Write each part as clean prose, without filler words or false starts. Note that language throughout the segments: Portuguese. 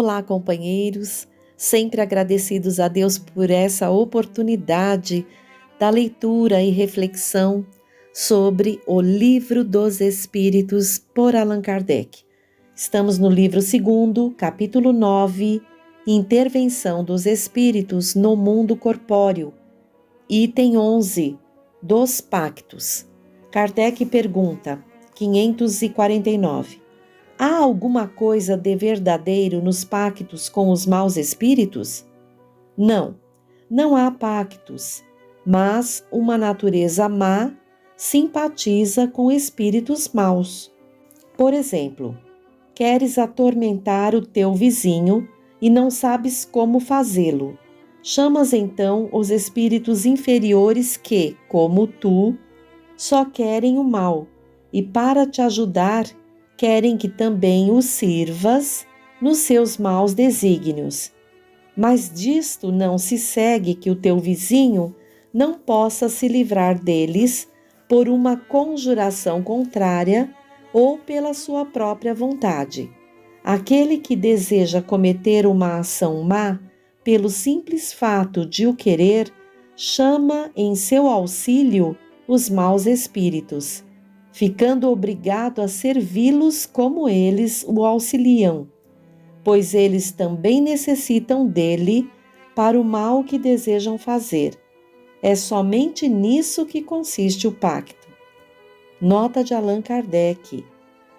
Olá, companheiros, sempre agradecidos a Deus por essa oportunidade da leitura e reflexão sobre o Livro dos Espíritos por Allan Kardec. Estamos no livro 2, capítulo 9, Intervenção dos Espíritos no Mundo Corpóreo, item 11, dos Pactos. Kardec pergunta, 549. Há alguma coisa de verdadeiro nos pactos com os maus espíritos? Não, não há pactos, mas uma natureza má simpatiza com espíritos maus. Por exemplo, queres atormentar o teu vizinho e não sabes como fazê-lo. Chamas então os espíritos inferiores que, como tu, só querem o mal, e para te ajudar, querem que também os sirvas nos seus maus desígnios. Mas disto não se segue que o teu vizinho não possa se livrar deles por uma conjuração contrária ou pela sua própria vontade. Aquele que deseja cometer uma ação má, pelo simples fato de o querer, chama em seu auxílio os maus espíritos, ficando obrigado a servi-los como eles o auxiliam, pois eles também necessitam dele para o mal que desejam fazer. É somente nisso que consiste o pacto. Nota de Allan Kardec: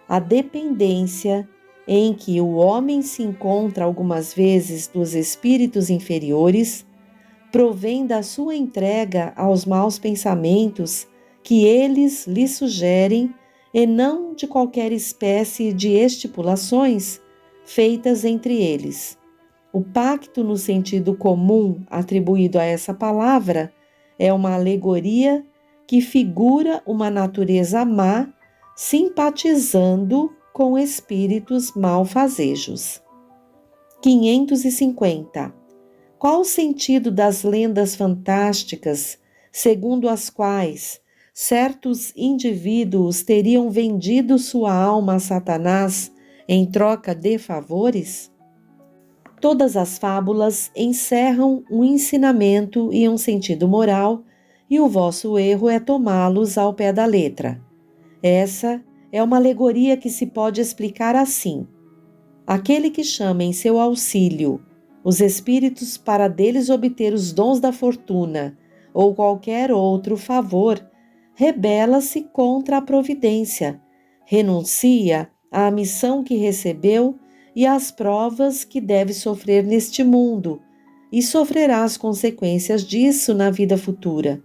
a dependência em que o homem se encontra algumas vezes dos espíritos inferiores provém da sua entrega aos maus pensamentos que eles lhe sugerem e não de qualquer espécie de estipulações feitas entre eles. O pacto, no sentido comum atribuído a essa palavra, é uma alegoria que figura uma natureza má simpatizando com espíritos malfazejos. 550. Qual o sentido das lendas fantásticas, segundo as quais certos indivíduos teriam vendido sua alma a Satanás em troca de favores? Todas as fábulas encerram um ensinamento e um sentido moral, e o vosso erro é tomá-los ao pé da letra. Essa é uma alegoria que se pode explicar assim: aquele que chama em seu auxílio os espíritos para deles obter os dons da fortuna ou qualquer outro favor, rebela-se contra a providência, renuncia à missão que recebeu e às provas que deve sofrer neste mundo, e sofrerá as consequências disso na vida futura.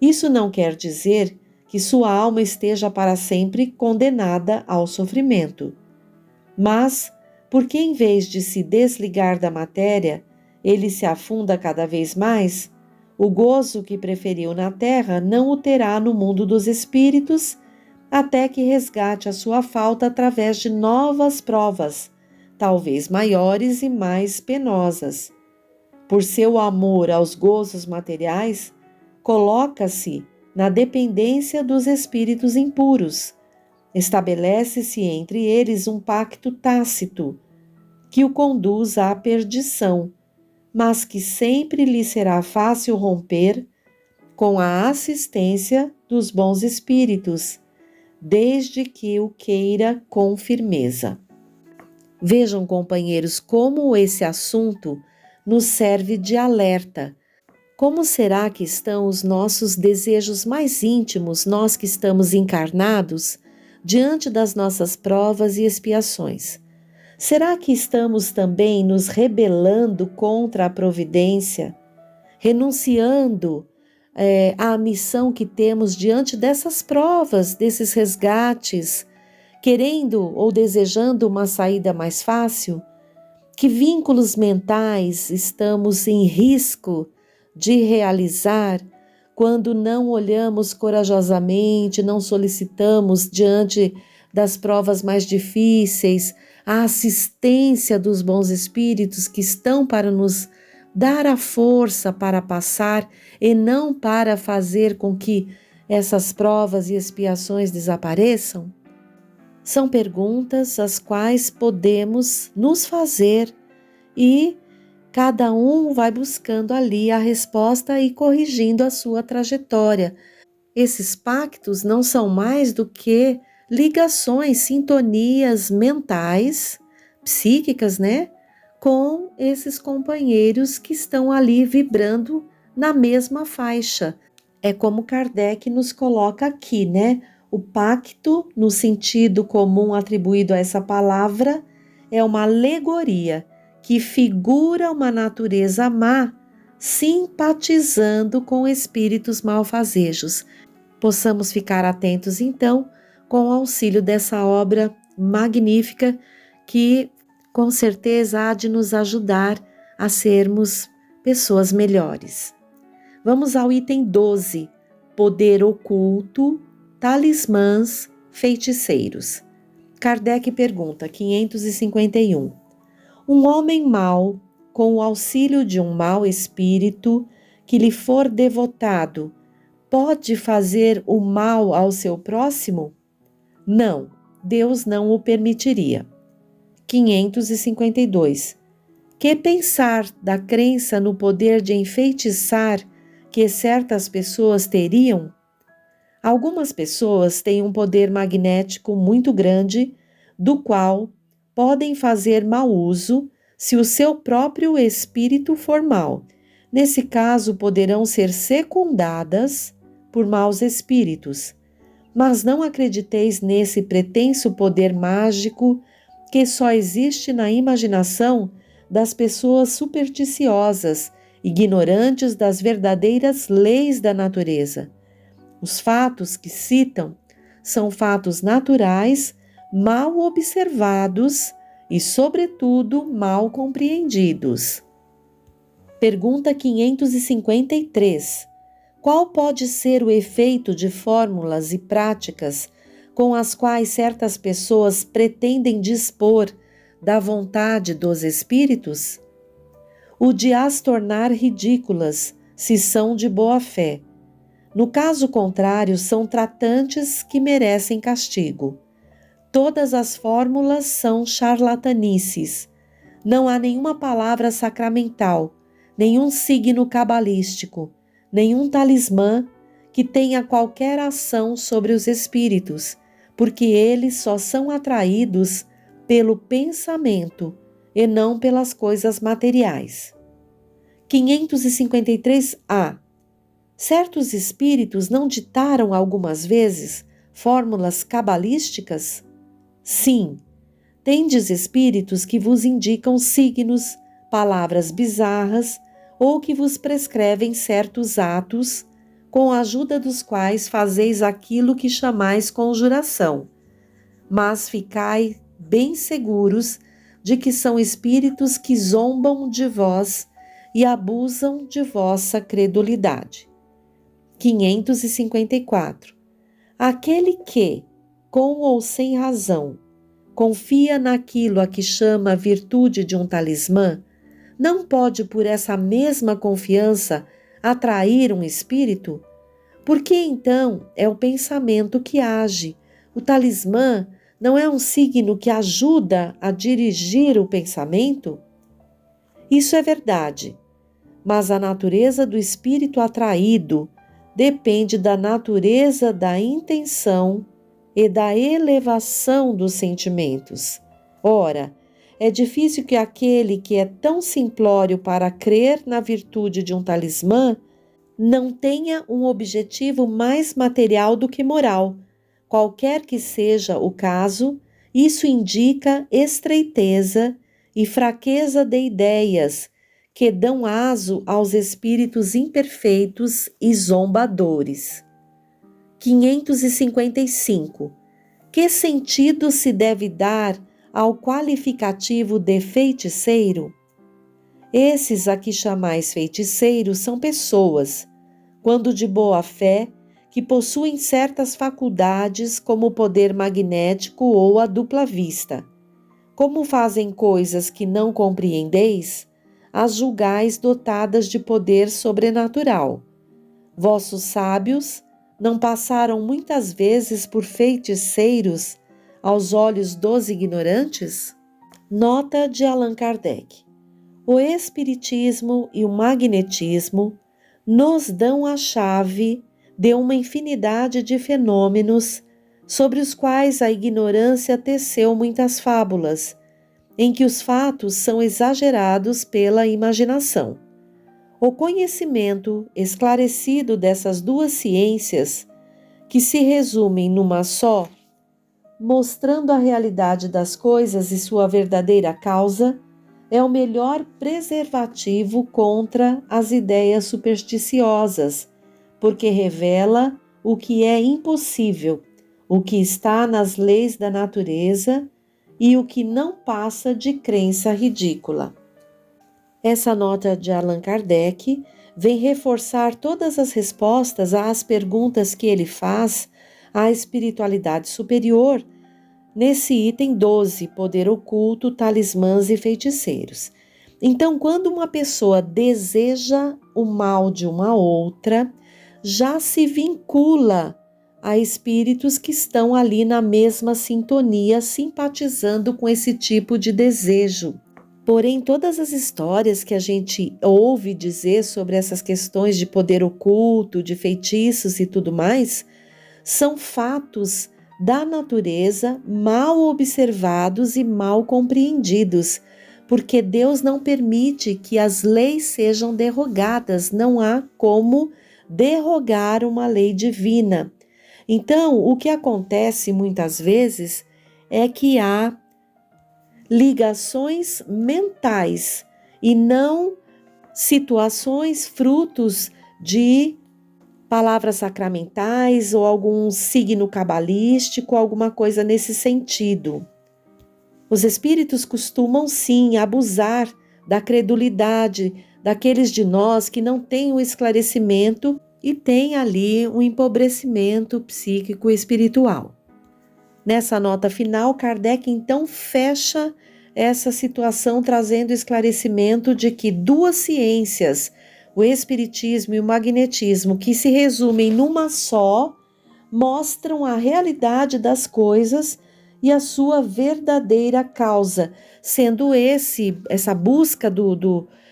Isso não quer dizer que sua alma esteja para sempre condenada ao sofrimento, mas porque em vez de se desligar da matéria, ele se afunda cada vez mais, o gozo que preferiu na terra não o terá no mundo dos espíritos, até que resgate a sua falta através de novas provas, talvez maiores e mais penosas. Por seu amor aos gozos materiais, coloca-se na dependência dos espíritos impuros. Estabelece-se entre eles um pacto tácito, que o conduz à perdição, mas que sempre lhe será fácil romper com a assistência dos bons espíritos, desde que o queira com firmeza. Vejam, companheiros, como esse assunto nos serve de alerta. Como será que estão os nossos desejos mais íntimos, nós que estamos encarnados, diante das nossas provas e expiações? Será que estamos também nos rebelando contra a providência, renunciando à missão que temos diante dessas provas, desses resgates, querendo ou desejando uma saída mais fácil? Que vínculos mentais estamos em risco de realizar quando não olhamos corajosamente, não solicitamos diante das provas mais difíceis a assistência dos bons espíritos que estão para nos dar a força para passar e não para fazer com que essas provas e expiações desapareçam? São perguntas as quais podemos nos fazer e cada um vai buscando ali a resposta e corrigindo a sua trajetória. Esses pactos não são mais do que ligações, sintonias mentais, psíquicas, né? Com esses companheiros que estão ali vibrando na mesma faixa. É como Kardec nos coloca aqui, né? O pacto, no sentido comum atribuído a essa palavra, é uma alegoria que figura uma natureza má simpatizando com espíritos malfazejos. Possamos ficar atentos, então, com o auxílio dessa obra magnífica que, com certeza, há de nos ajudar a sermos pessoas melhores. Vamos ao item 12, poder oculto, talismãs, feiticeiros. Kardec pergunta, 551. Um homem mau, com o auxílio de um mau espírito que lhe for devotado, pode fazer o mal ao seu próximo? Não, Deus não o permitiria. 552. Que pensar da crença no poder de enfeitiçar que certas pessoas teriam? Algumas pessoas têm um poder magnético muito grande, do qual podem fazer mau uso se o seu próprio espírito for mau. Nesse caso, poderão ser secundadas por maus espíritos. Mas não acrediteis nesse pretenso poder mágico que só existe na imaginação das pessoas supersticiosas, ignorantes das verdadeiras leis da natureza. Os fatos que citam são fatos naturais, mal observados e, sobretudo, mal compreendidos. Pergunta 553. Qual pode ser o efeito de fórmulas e práticas com as quais certas pessoas pretendem dispor da vontade dos espíritos? O de as tornar ridículas, se são de boa fé. No caso contrário, são tratantes que merecem castigo. Todas as fórmulas são charlatanices. Não há nenhuma palavra sacramental, nenhum signo cabalístico, nenhum talismã que tenha qualquer ação sobre os espíritos, porque eles só são atraídos pelo pensamento e não pelas coisas materiais. 553A. Certos espíritos não ditaram algumas vezes fórmulas cabalísticas? Sim, tendes espíritos que vos indicam signos, palavras bizarras ou que vos prescrevem certos atos, com a ajuda dos quais fazeis aquilo que chamais conjuração. Mas ficai bem seguros de que são espíritos que zombam de vós e abusam de vossa credulidade. 554. Aquele que, com ou sem razão, confia naquilo a que chama virtude de um talismã, não pode por essa mesma confiança atrair um espírito? Porque então é o pensamento que age. O talismã não é um signo que ajuda a dirigir o pensamento? Isso é verdade, mas a natureza do espírito atraído depende da natureza da intenção e da elevação dos sentimentos. Ora, é difícil que aquele que é tão simplório para crer na virtude de um talismã não tenha um objetivo mais material do que moral. Qualquer que seja o caso, isso indica estreiteza e fraqueza de ideias que dão aso aos espíritos imperfeitos e zombadores. 555. Que sentido se deve dar ao qualificativo de feiticeiro? Esses a que chamais feiticeiros são pessoas, quando de boa fé, que possuem certas faculdades como o poder magnético ou a dupla vista. Como fazem coisas que não compreendeis, as julgais dotadas de poder sobrenatural. Vossos sábios não passaram muitas vezes por feiticeiros aos olhos dos ignorantes? Nota de Allan Kardec. O Espiritismo e o Magnetismo nos dão a chave de uma infinidade de fenômenos sobre os quais a ignorância teceu muitas fábulas, em que os fatos são exagerados pela imaginação. O conhecimento esclarecido dessas duas ciências, que se resumem numa só, mostrando a realidade das coisas e sua verdadeira causa, é o melhor preservativo contra as ideias supersticiosas, porque revela o que é impossível, o que está nas leis da natureza e o que não passa de crença ridícula. Essa nota de Allan Kardec vem reforçar todas as respostas às perguntas que ele faz à espiritualidade superior nesse item 12, poder oculto, talismãs e feiticeiros. Então, quando uma pessoa deseja o mal de uma outra, já se vincula a espíritos que estão ali na mesma sintonia, simpatizando com esse tipo de desejo. Porém, todas as histórias que a gente ouve dizer sobre essas questões de poder oculto, de feitiços e tudo mais, são fatos da natureza mal observados e mal compreendidos, porque Deus não permite que as leis sejam derrogadas, não há como derrogar uma lei divina. Então, o que acontece muitas vezes é que há ligações mentais e não situações frutos de palavras sacramentais ou algum signo cabalístico, alguma coisa nesse sentido. Os espíritos costumam sim abusar da credulidade daqueles de nós que não têm o esclarecimento e têm ali um empobrecimento psíquico e espiritual. Nessa nota final, Kardec então fecha essa situação trazendo esclarecimento de que duas ciências, o espiritismo e o magnetismo, que se resumem numa só, mostram a realidade das coisas e a sua verdadeira causa, sendo essa busca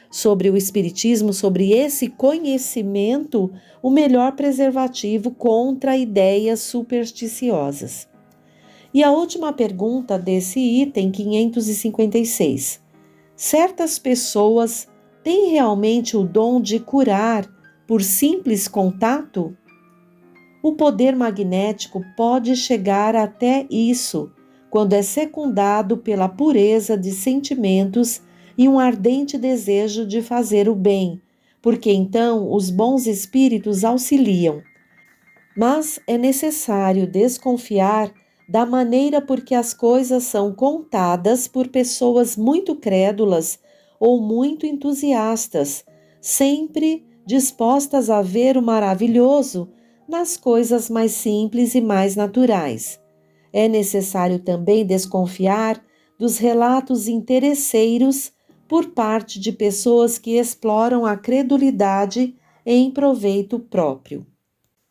sobre o espiritismo, sobre esse conhecimento, o melhor preservativo contra ideias supersticiosas. E a última pergunta desse item 556. Certas pessoas têm realmente o dom de curar por simples contato? O poder magnético pode chegar até isso, quando é secundado pela pureza de sentimentos e um ardente desejo de fazer o bem, porque então os bons espíritos auxiliam. Mas é necessário desconfiar da maneira por que as coisas são contadas por pessoas muito crédulas ou muito entusiastas, sempre dispostas a ver o maravilhoso nas coisas mais simples e mais naturais. É necessário também desconfiar dos relatos interesseiros por parte de pessoas que exploram a credulidade em proveito próprio.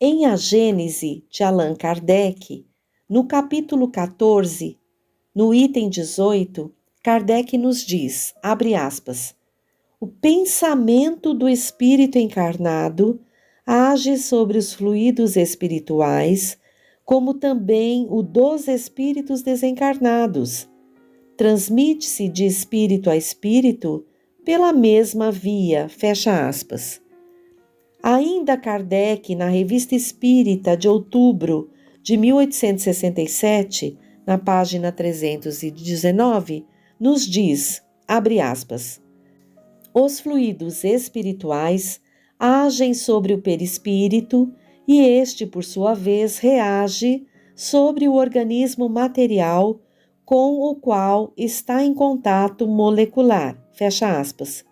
Em A Gênese, de Allan Kardec, no capítulo 14, no item 18, Kardec nos diz, abre aspas, o pensamento do espírito encarnado age sobre os fluidos espirituais, como também o dos espíritos desencarnados. Transmite-se de espírito a espírito pela mesma via, fecha aspas. Ainda Kardec, na Revista Espírita de outubro de 1867, na página 319, nos diz, abre aspas, os fluidos espirituais agem sobre o perispírito e este, por sua vez, reage sobre o organismo material com o qual está em contato molecular, fecha aspas.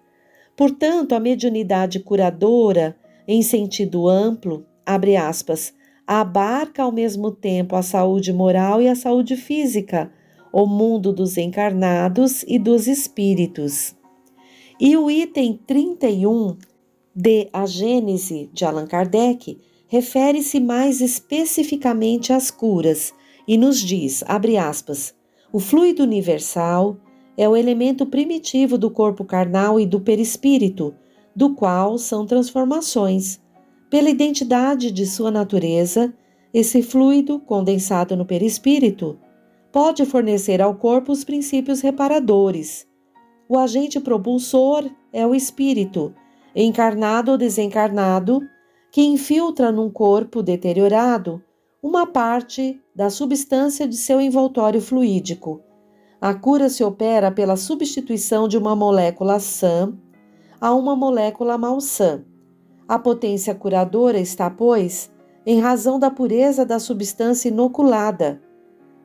Portanto, a mediunidade curadora, em sentido amplo, abre aspas, abarca ao mesmo tempo a saúde moral e a saúde física, o mundo dos encarnados e dos espíritos. E o item 31 de A Gênese, de Allan Kardec, refere-se mais especificamente às curas e nos diz, abre aspas, o fluido universal é o elemento primitivo do corpo carnal e do perispírito, do qual são transformações. Pela identidade de sua natureza, esse fluido, condensado no perispírito, pode fornecer ao corpo os princípios reparadores. O agente propulsor é o espírito, encarnado ou desencarnado, que infiltra num corpo deteriorado uma parte da substância de seu envoltório fluídico. A cura se opera pela substituição de uma molécula sã a uma molécula malsã. A potência curadora está, pois, em razão da pureza da substância inoculada.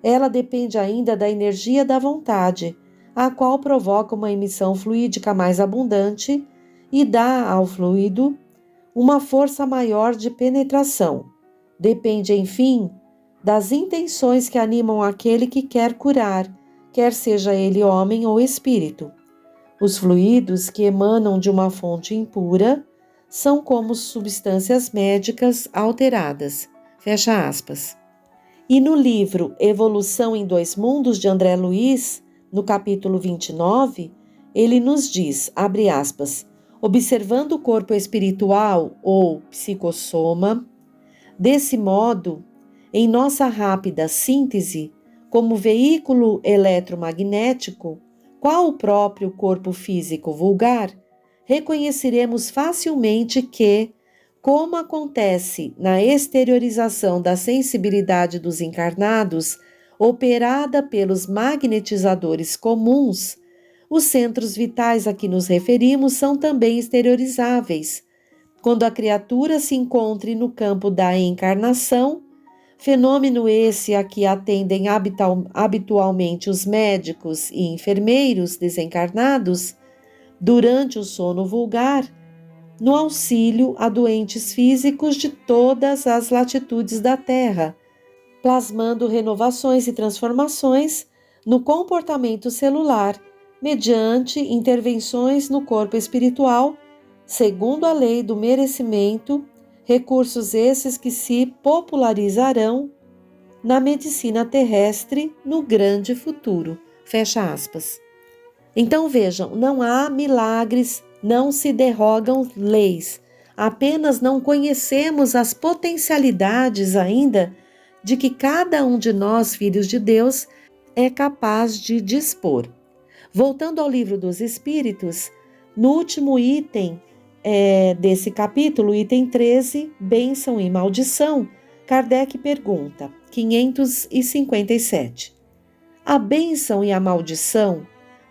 Ela depende ainda da energia da vontade, a qual provoca uma emissão fluídica mais abundante e dá ao fluido uma força maior de penetração. Depende, enfim, das intenções que animam aquele que quer curar, quer seja ele homem ou espírito. Os fluidos que emanam de uma fonte impura são como substâncias médicas alteradas. Fecha aspas. E no livro Evolução em Dois Mundos, de André Luiz, no capítulo 29, ele nos diz, abre aspas, observando o corpo espiritual ou psicossoma, desse modo, em nossa rápida síntese, como veículo eletromagnético, qual o próprio corpo físico vulgar, reconheceremos facilmente que, como acontece na exteriorização da sensibilidade dos encarnados, operada pelos magnetizadores comuns, os centros vitais a que nos referimos são também exteriorizáveis. Quando a criatura se encontre no campo da encarnação, fenômeno esse a que atendem habitualmente os médicos e enfermeiros desencarnados, durante o sono vulgar, no auxílio a doentes físicos de todas as latitudes da Terra, plasmando renovações e transformações no comportamento celular, mediante intervenções no corpo espiritual, segundo a lei do merecimento, recursos esses que se popularizarão na medicina terrestre no grande futuro. Fecha aspas. Então vejam, não há milagres, não se derrogam leis, apenas não conhecemos as potencialidades ainda de que cada um de nós, filhos de Deus, é capaz de dispor. Voltando ao Livro dos Espíritos, no último item desse capítulo, item 13, Bênção e Maldição, Kardec pergunta, 557. A bênção e a maldição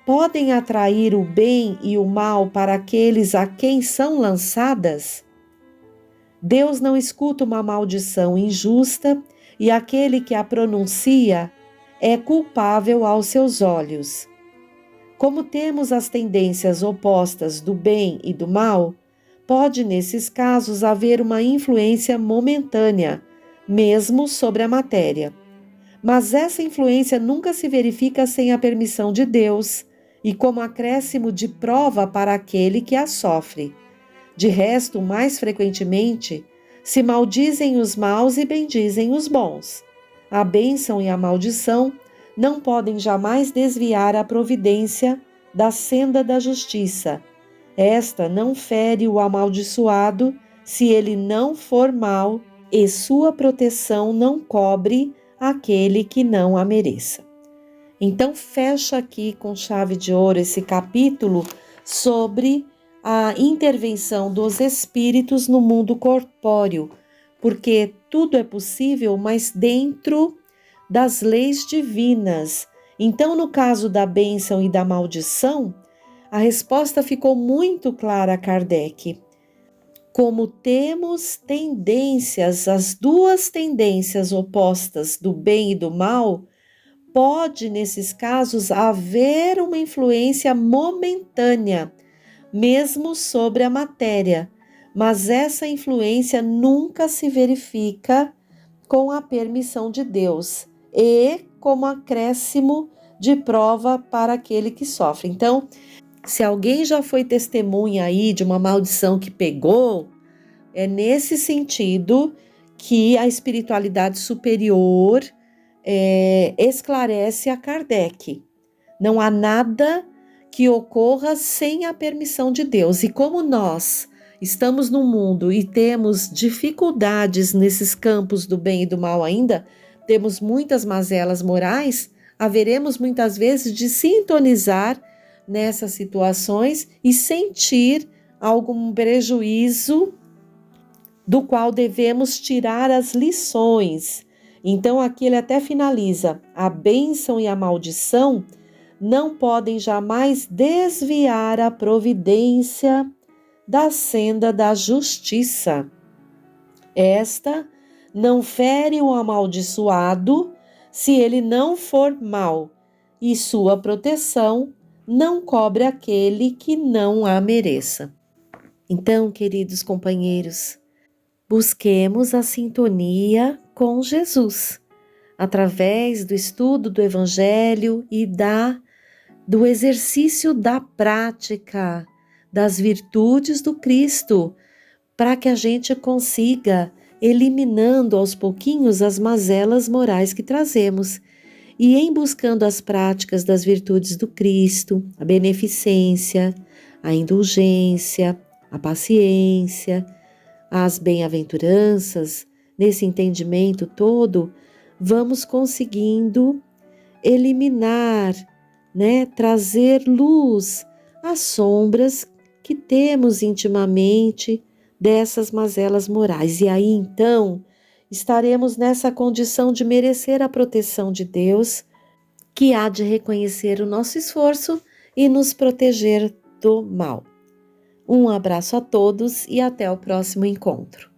podem atrair o bem e o mal para aqueles a quem são lançadas? Deus não escuta uma maldição injusta e aquele que a pronuncia é culpável aos seus olhos. Como temos as tendências opostas do bem e do mal, pode nesses casos haver uma influência momentânea, mesmo sobre a matéria. Mas essa influência nunca se verifica sem a permissão de Deus e como acréscimo de prova para aquele que a sofre. De resto, mais frequentemente, se maldizem os maus e bendizem os bons. A bênção e a maldição não podem jamais desviar a providência da senda da justiça. Esta não fere o amaldiçoado se ele não for mau e sua proteção não cobre aquele que não a mereça. Então, fecha aqui com chave de ouro esse capítulo sobre a intervenção dos espíritos no mundo corpóreo, porque tudo é possível, mas dentro das leis divinas. Então, no caso da bênção e da maldição, a resposta ficou muito clara a Kardec. Como temos tendências, as duas tendências opostas do bem e do mal, pode, nesses casos, haver uma influência momentânea, mesmo sobre a matéria, mas essa influência nunca se verifica com a permissão de Deus e como acréscimo de prova para aquele que sofre. Então, se alguém já foi testemunha aí de uma maldição que pegou, é nesse sentido que a espiritualidade superior esclarece a Kardec. Não há nada que ocorra sem a permissão de Deus. E como nós estamos no mundo e temos dificuldades nesses campos do bem e do mal ainda, temos muitas mazelas morais, haveremos muitas vezes de sintonizar nessas situações e sentir algum prejuízo do qual devemos tirar as lições. Então aqui ele até finaliza: a bênção e a maldição não podem jamais desviar a providência da senda da justiça. Esta não fere o amaldiçoado se ele não for mau, e sua proteção não cobre aquele que não a mereça. Então, queridos companheiros, busquemos a sintonia com Jesus, através do estudo do Evangelho e do exercício da prática das virtudes do Cristo, para que a gente consiga eliminando aos pouquinhos as mazelas morais que trazemos. E em buscando as práticas das virtudes do Cristo, a beneficência, a indulgência, a paciência, as bem-aventuranças, nesse entendimento todo, vamos conseguindo eliminar, trazer luz às sombras que temos intimamente dessas mazelas morais. E aí, então, estaremos nessa condição de merecer a proteção de Deus, que há de reconhecer o nosso esforço e nos proteger do mal. Um abraço a todos e até o próximo encontro.